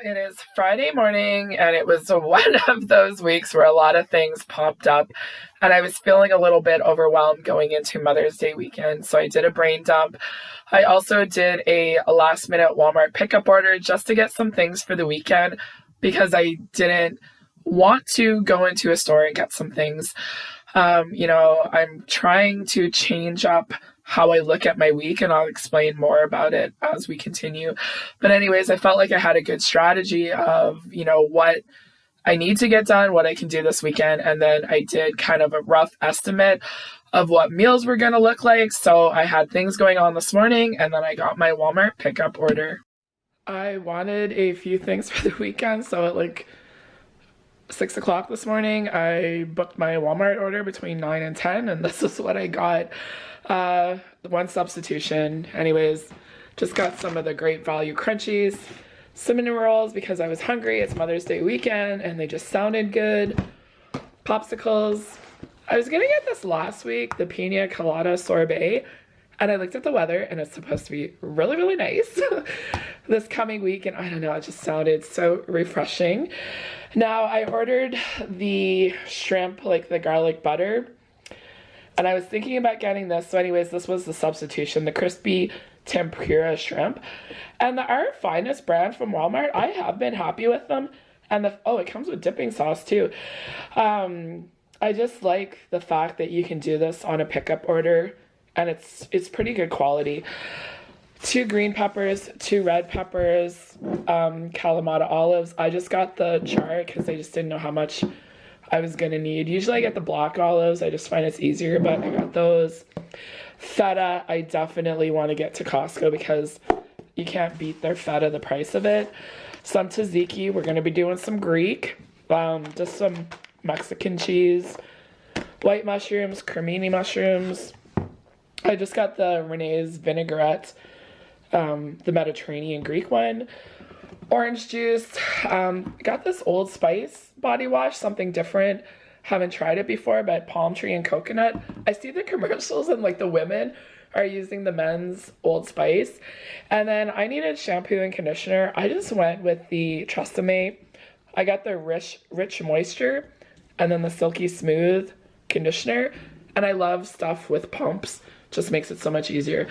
it is Friday morning, and it was one of those weeks where a lot of things popped up, and I was feeling a little bit overwhelmed going into Mother's Day weekend. So I did a brain dump. I also did a last minute Walmart pickup order just to get some things for the weekend because I didn't want to go into a store and get some things. I'm trying to change up how I look at my week, and I'll explain more about it as we continue. But anyways, I felt like I had a good strategy of, what I need to get done, what I can do this weekend. And then I did kind of a rough estimate of what meals were going to look like. So I had things going on this morning, and then I got my Walmart pickup order. I wanted a few things for the weekend. So at 6 o'clock this morning, I booked my Walmart order between 9 and 10, and this is what I got. One substitution. Anyways, just got some of the Great Value Crunchies, cinnamon rolls because I was hungry. It's Mother's Day weekend, and they just sounded good. Popsicles. I was gonna get this last week, the Pina Colada Sorbet, and I looked at the weather, and it's supposed to be really, really nice this coming week, and I don't know, it just sounded so refreshing. Now, I ordered the shrimp, the garlic butter, and I was thinking about getting this. So anyways, this was the substitution, the crispy tempura shrimp. And Our Finest brand from Walmart, I have been happy with them. And it comes with dipping sauce too. I just like the fact that you can do this on a pickup order, and it's pretty good quality. 2 green peppers, 2 red peppers, Kalamata olives. I just got the jar because I just didn't know how much I was going to need. Usually I get the black olives. I just find it's easier, but I got those. Feta, I definitely want to get to Costco because you can't beat their feta, the price of it. Some tzatziki. We're going to be doing some Greek. Just some Mexican cheese. White mushrooms, cremini mushrooms. I just got the Renee's vinaigrette, the Mediterranean Greek one. Orange juice. Got this Old Spice body wash, something different. Haven't tried it before, but palm tree and coconut. I see the commercials and the women are using the men's Old Spice. And then I needed shampoo and conditioner. I just went with the Tresemme. I got the rich moisture and then the silky smooth conditioner. And I love stuff with pumps. Just makes it so much easier.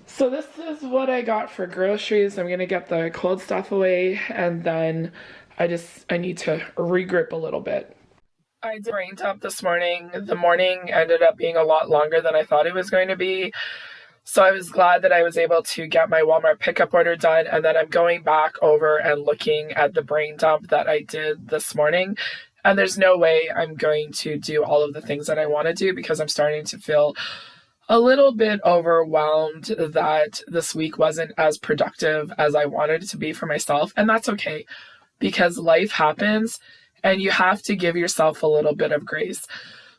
So this is what I got for groceries. I'm going to get the cold stuff away, and then I need to regroup a little bit. I did brain dump this morning. The morning ended up being a lot longer than I thought it was going to be. So I was glad that I was able to get my Walmart pickup order done, and then I'm going back over and looking at the brain dump that I did this morning. And there's no way I'm going to do all of the things that I want to do because I'm starting to feel a little bit overwhelmed that this week wasn't as productive as I wanted it to be for myself. And that's okay because life happens and you have to give yourself a little bit of grace.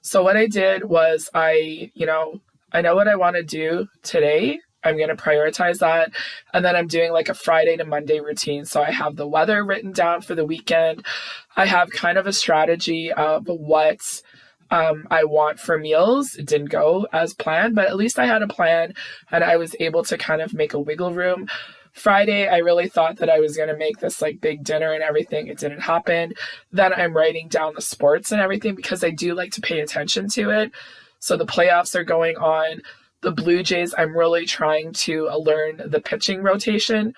So what I did was I know what I want to do today. I'm going to prioritize that. And then I'm doing a Friday to Monday routine. So I have the weather written down for the weekend. I have kind of a strategy of what I want for meals. It didn't go as planned, but at least I had a plan and I was able to kind of make a wiggle room. Friday, I really thought that I was going to make this big dinner and everything. It didn't happen. Then I'm writing down the sports and everything because I do like to pay attention to it. So the playoffs are going on. The Blue Jays, I'm really trying to learn the pitching rotation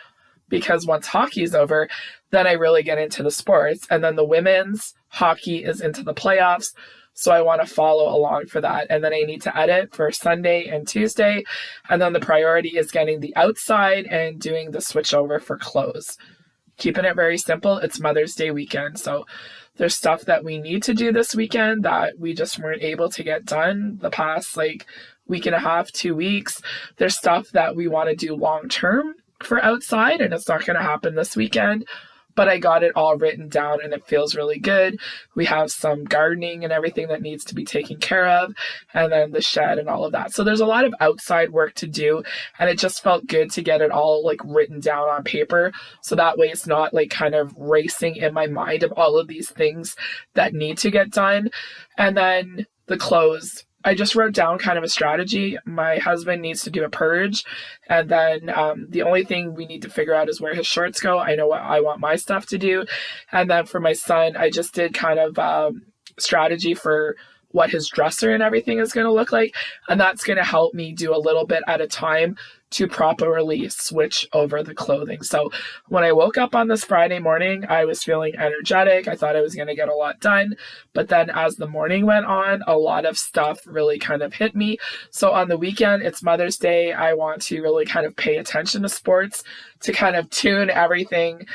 because once hockey's over, then I really get into the sports. And then the women's hockey is into the playoffs. So I want to follow along for that. And then I need to edit for Sunday and Tuesday. And then the priority is getting the outside and doing the switch over for clothes. Keeping it very simple. It's Mother's Day weekend. So there's stuff that we need to do this weekend that we just weren't able to get done the past week and a half, 2 weeks. There's stuff that we want to do long term for outside, and it's not going to happen this weekend. But I got it all written down and it feels really good. We have some gardening and everything that needs to be taken care of, and then the shed and all of that. So there's a lot of outside work to do, and it just felt good to get it all written down on paper. So that way it's not kind of racing in my mind of all of these things that need to get done. And then the clothes. I just wrote down kind of a strategy. My husband needs to do a purge, and then the only thing we need to figure out is where his shorts go. I know what I want my stuff to do. And then for my son, I just did kind of strategy for what his dresser and everything is going to look like. And that's going to help me do a little bit at a time to properly switch over the clothing. So when I woke up on this Friday morning, I was feeling energetic. I thought I was going to get a lot done. But then as the morning went on, a lot of stuff really kind of hit me. So on the weekend, it's Mother's Day. I want to really kind of pay attention to sports, to kind of tune everything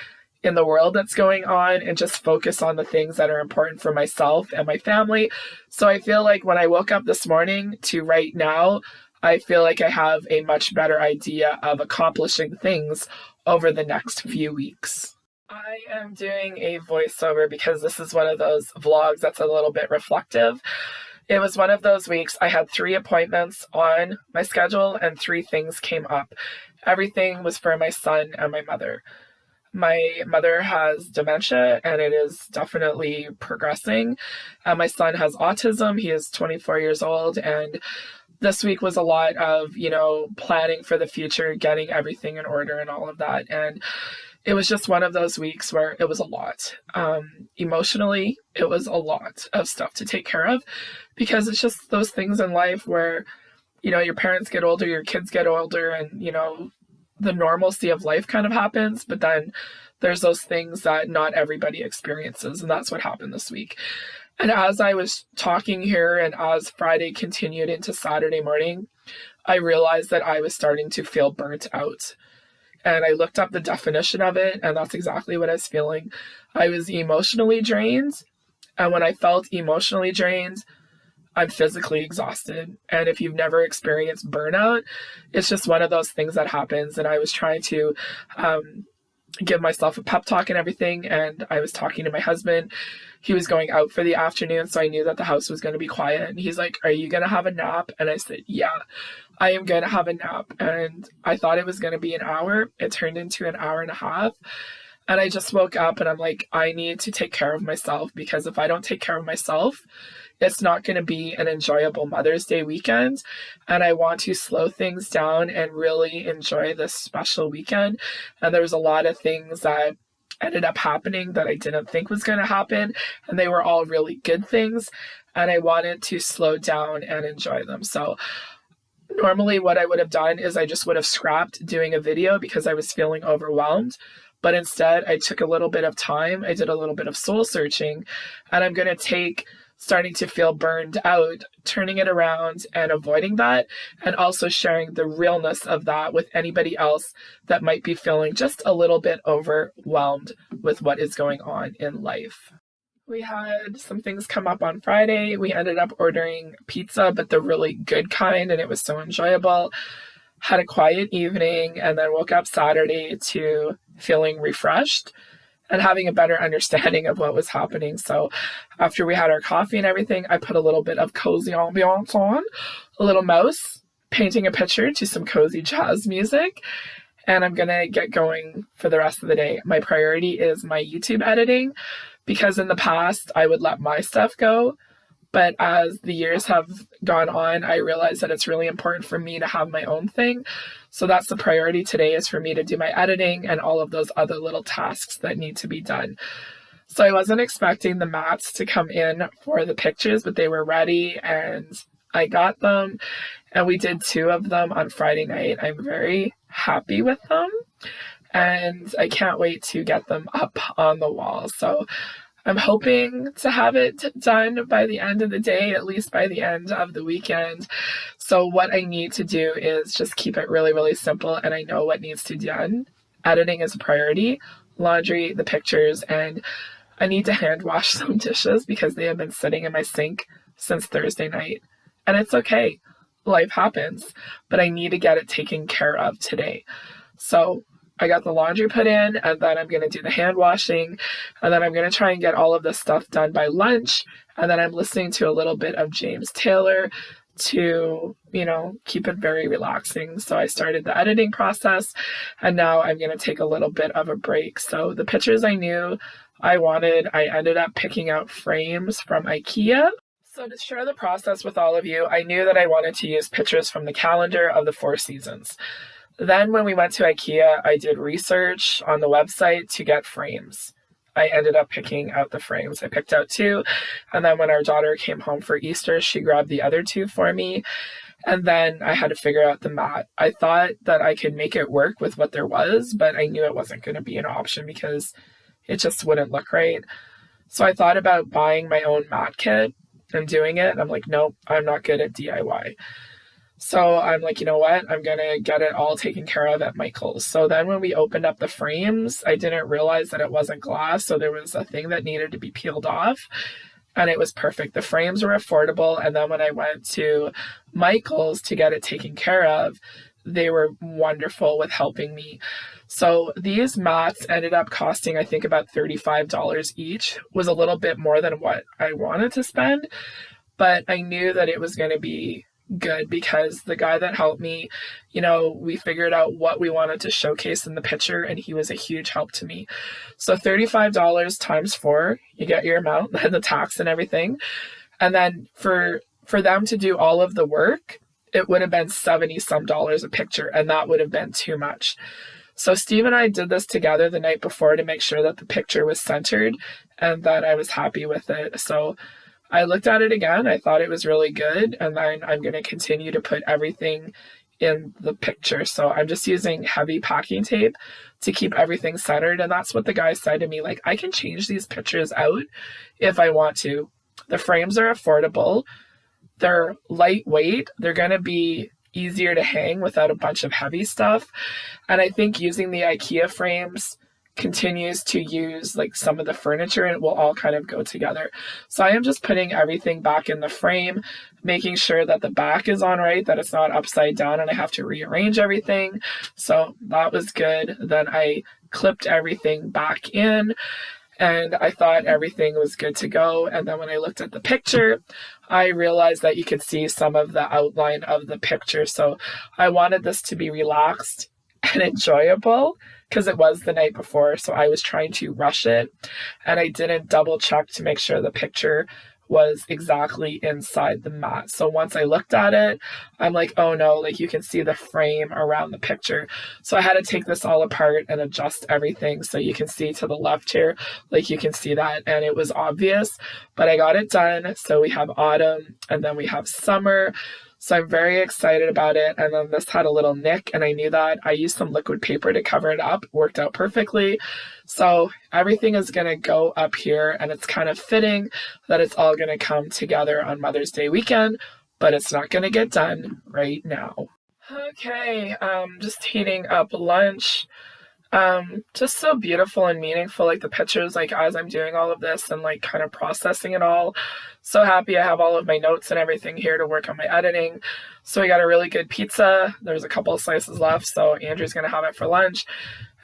in the world that's going on and just focus on the things that are important for myself and my family. So I feel like when I woke up this morning to right now, I feel like I have a much better idea of accomplishing things over the next few weeks. I am doing a voiceover because this is one of those vlogs that's a little bit reflective. It was one of those weeks I had 3 appointments on my schedule and 3 things came up. Everything was for my son and my mother. My mother has dementia and it is definitely progressing. My son has autism. He is 24 years old, and this week was a lot of, planning for the future, getting everything in order and all of that. And it was just one of those weeks where it was a lot. Emotionally, it was a lot of stuff to take care of, because it's just those things in life where, your parents get older, your kids get older, and, the normalcy of life kind of happens, but then there's those things that not everybody experiences, and that's what happened this week. And as I was talking here and as Friday continued into Saturday morning, I realized that I was starting to feel burnt out. And I looked up the definition of it, and that's exactly what I was feeling. I was emotionally drained, and when I felt emotionally drained, I'm physically exhausted. And if you've never experienced burnout, it's just one of those things that happens. And I was trying to give myself a pep talk and everything. And I was talking to my husband. He was going out for the afternoon, so I knew that the house was going to be quiet. And he's like, "Are you going to have a nap?" And I said, "Yeah, I am going to have a nap." And I thought it was going to be an hour. It turned into an hour and a half. And I just woke up and I'm like, I need to take care of myself, because if I don't take care of myself, it's not going to be an enjoyable Mother's Day weekend. And I want to slow things down and really enjoy this special weekend. And there was a lot of things that ended up happening that I didn't think was going to happen. And they were all really good things. And I wanted to slow down and enjoy them. So normally what I would have done is I just would have scrapped doing a video because I was feeling overwhelmed. But instead, I took a little bit of time. I did a little bit of soul searching. And I'm going to take starting to feel burned out, turning it around and avoiding that, and also sharing the realness of that with anybody else that might be feeling just a little bit overwhelmed with what is going on in life. We had some things come up on Friday. We ended up ordering pizza, but the really good kind, and it was so enjoyable. Had a quiet evening, and then woke up Saturday to feeling refreshed and having a better understanding of what was happening. So after we had our coffee and everything, I put a little bit of cozy ambiance on, a little mouse, painting a picture to some cozy jazz music, and I'm going to get going for the rest of the day. My priority is my YouTube editing, because in the past I would let my stuff go. But as the years have gone on, I realized that it's really important for me to have my own thing. So that's the priority today, is for me to do my editing and all of those other little tasks that need to be done. So I wasn't expecting the mats to come in for the pictures, but they were ready and I got them. And we did 2 of them on Friday night. I'm very happy with them. And I can't wait to get them up on the wall. So I'm hoping to have it done by the end of the day, at least by the end of the weekend. So what I need to do is just keep it really, really simple. And I know what needs to be done. Editing is a priority, laundry, the pictures, and I need to hand wash some dishes because they have been sitting in my sink since Thursday night. And it's okay. Life happens, but I need to get it taken care of today. So I got the laundry put in, and then I'm going to do the hand washing, and then I'm going to try and get all of this stuff done by lunch. And then I'm listening to a little bit of James Taylor to, keep it very relaxing. So I started the editing process, and now I'm going to take a little bit of a break. So the pictures I knew I wanted, I ended up picking out frames from IKEA. So to share the process with all of you, I knew that I wanted to use pictures from the calendar of the 4 seasons. Then when we went to IKEA, I did research on the website to get frames. I ended up picking out the frames. I picked out 2, and then when our daughter came home for Easter, she grabbed the other 2 for me. And then I had to figure out the mat. I thought that I could make it work with what there was, but I knew it wasn't going to be an option because it just wouldn't look right. So I thought about buying my own mat kit and doing it. I'm like, nope, I'm not good at DIY. So I'm like, you know what? I'm going to get it all taken care of at Michael's. So then when we opened up the frames, I didn't realize that it wasn't glass. So there was a thing that needed to be peeled off. And it was perfect. The frames were affordable. And then when I went to Michael's to get it taken care of, they were wonderful with helping me. So these mats ended up costing, I think, about $35 each. Was a little bit more than what I wanted to spend. But I knew that it was going to be good because the guy that helped me, we figured out what we wanted to showcase in the picture, and he was a huge help to me. So $35 times 4, you get your amount and the tax and everything. And then for them to do all of the work, it would have been $70 some a picture, and that would have been too much. So Steve and I did this together the night before to make sure that the picture was centered and that I was happy with it. So I looked at it again. I thought it was really good. And then I'm going to continue to put everything in the picture. So I'm just using heavy packing tape to keep everything centered. And that's what the guy said to me. Like, I can change these pictures out if I want to. The frames are affordable. They're lightweight. They're going to be easier to hang without a bunch of heavy stuff. And I think using the IKEA frames continues to use like some of the furniture, and it will all kind of go together. So I am just putting everything back in the frame, making sure that the back is on right, that it's not upside down and I have to rearrange everything. So that was good. Then I clipped everything back in and I thought everything was good to go. And then when I looked at the picture, I realized that you could see some of the outline of the picture. So I wanted this to be relaxed and enjoyable because it was the night before. So I was trying to rush it and I didn't double check to make sure the picture was exactly inside the mat. So once I looked at it, I'm like, oh no, like you can see the frame around the picture. So I had to take this all apart and adjust everything. So you can see to the left here, like you can see that, and it was obvious, but I got it done. So we have autumn and then we have summer. So I'm very excited about it. And then this had a little nick and I knew that. I used some liquid paper to cover it up. Worked out perfectly. So everything is going to go up here and it's kind of fitting that it's all going to come together on Mother's Day weekend, but it's not going to get done right now. Okay, just heating up lunch. Just so beautiful and meaningful, like the pictures, like as I'm doing all of this and like kind of processing it all. So happy I have all of my notes and everything here to work on my editing. So we got a really good pizza. There's a couple of slices left, so Andrew's going to have it for lunch.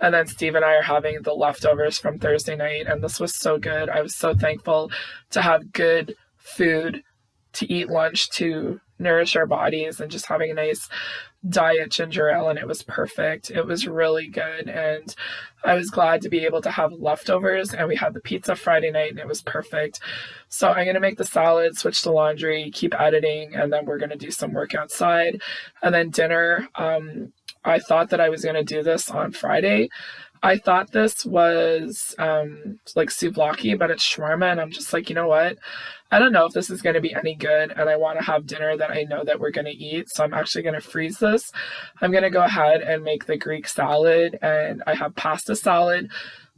And then Steve and I are having the leftovers from Thursday night, and this was so good. I was so thankful to have good food, to eat lunch, to nourish our bodies, and just having a nice diet ginger ale, and it was perfect. It was really good, and I was glad to be able to have leftovers, and we had the pizza Friday night and it was perfect. So I'm going to make the salad, switch to laundry, keep editing, and then we're going to do some work outside. And then dinner, I thought that I was going to do this on Friday. I thought this was like souvlaki, but it's shawarma, and I'm just like, you know what? I don't know if this is going to be any good, and I want to have dinner that I know that we're going to eat, so I'm actually going to freeze this. I'm going to go ahead and make the Greek salad, and I have pasta salad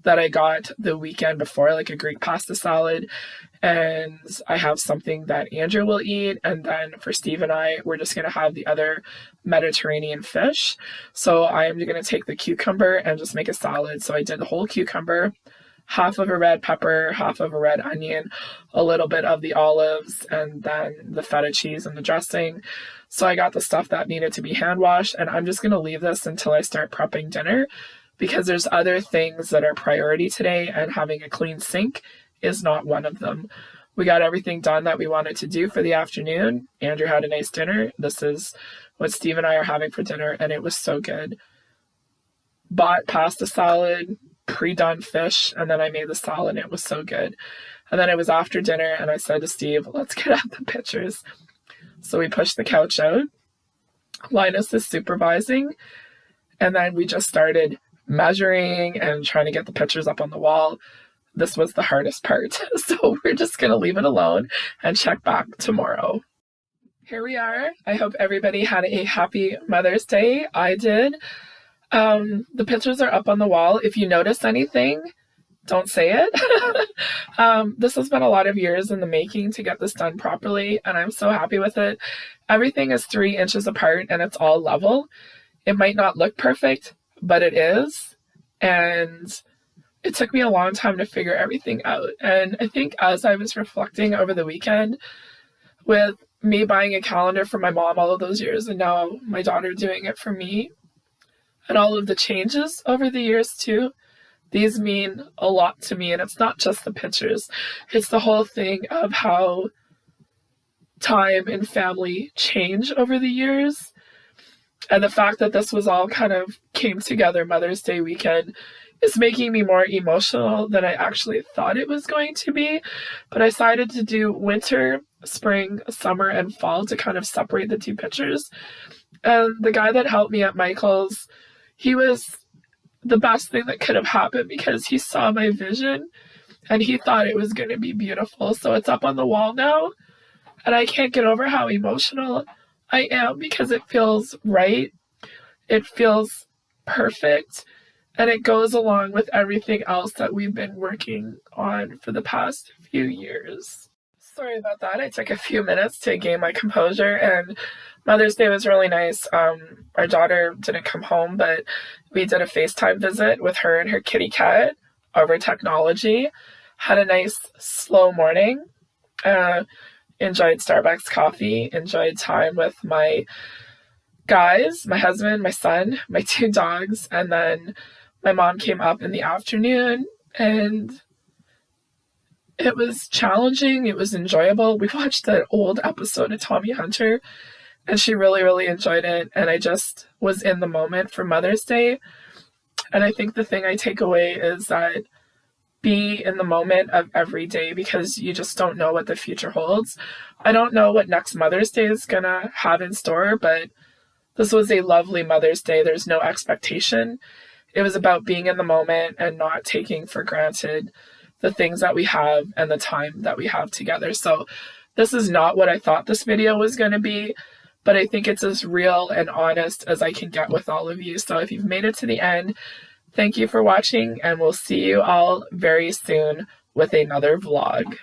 that I got the weekend before, like a Greek pasta salad, and I have something that Andrew will eat, and then for Steve and I, we're just going to have the other Mediterranean fish. So I'm going to take the cucumber and just make a salad. So I did the whole cucumber, half of a red pepper, half of a red onion, a little bit of the olives, and then the feta cheese and the dressing. So I got the stuff that needed to be hand washed, and I'm just going to leave this until I start prepping dinner because there's other things that are priority today, and having a clean sink is not one of them. We got everything done that we wanted to do for the afternoon. Andrew had a nice dinner. This is what Steve and I are having for dinner, and it was so good. Bought pasta salad, pre-done fish, and then I made the salad, and it was so good. And then it was after dinner, and I said to Steve, let's get out the pictures. So we pushed the couch out. Linus is supervising, and then we just started measuring and trying to get the pictures up on the wall. This was the hardest part. So we're just going to leave it alone and check back tomorrow. Here we are. I hope everybody had a happy Mother's Day. I did. The pictures are up on the wall. If you notice anything, don't say it. This has been a lot of years in the making to get this done properly, and I'm so happy with it. Everything is 3 inches apart and it's all level. It might not look perfect, but it is. And it took me a long time to figure everything out. And I think as I was reflecting over the weekend, with me buying a calendar for my mom all of those years, and now my daughter doing it for me, and all of the changes over the years too, these mean a lot to me. And it's not just the pictures, it's the whole thing of how time and family change over the years. And the fact that this was all kind of came together Mother's Day weekend is making me more emotional than I actually thought it was going to be. But I decided to do winter, spring, summer, and fall to kind of separate the 2 pictures. And the guy that helped me at Michael's, he was the best thing that could have happened because he saw my vision and he thought it was going to be beautiful. So it's up on the wall now, and I can't get over how emotional I am because it feels right. It feels perfect. And it goes along with everything else that we've been working on for the past few years. Sorry about that. I took a few minutes to gain my composure, and Mother's Day was really nice. Our daughter didn't come home, but we did a FaceTime visit with her and her kitty cat over technology. Had a nice slow morning. Enjoyed Starbucks coffee. Enjoyed time with my guys, my husband, my son, my 2 dogs, and then my mom came up in the afternoon, and it was challenging. It was enjoyable. We watched an old episode of Tommy Hunter, and she really, really enjoyed it. And I just was in the moment for Mother's Day. And I think the thing I take away is that be in the moment of every day, because you just don't know what the future holds. I don't know what next Mother's Day is going to have in store, but this was a lovely Mother's Day. There's no expectation. It was about being in the moment and not taking for granted the things that we have and the time that we have together. So this is not what I thought this video was going to be, but I think it's as real and honest as I can get with all of you. So if you've made it to the end, thank you for watching, and we'll see you all very soon with another vlog.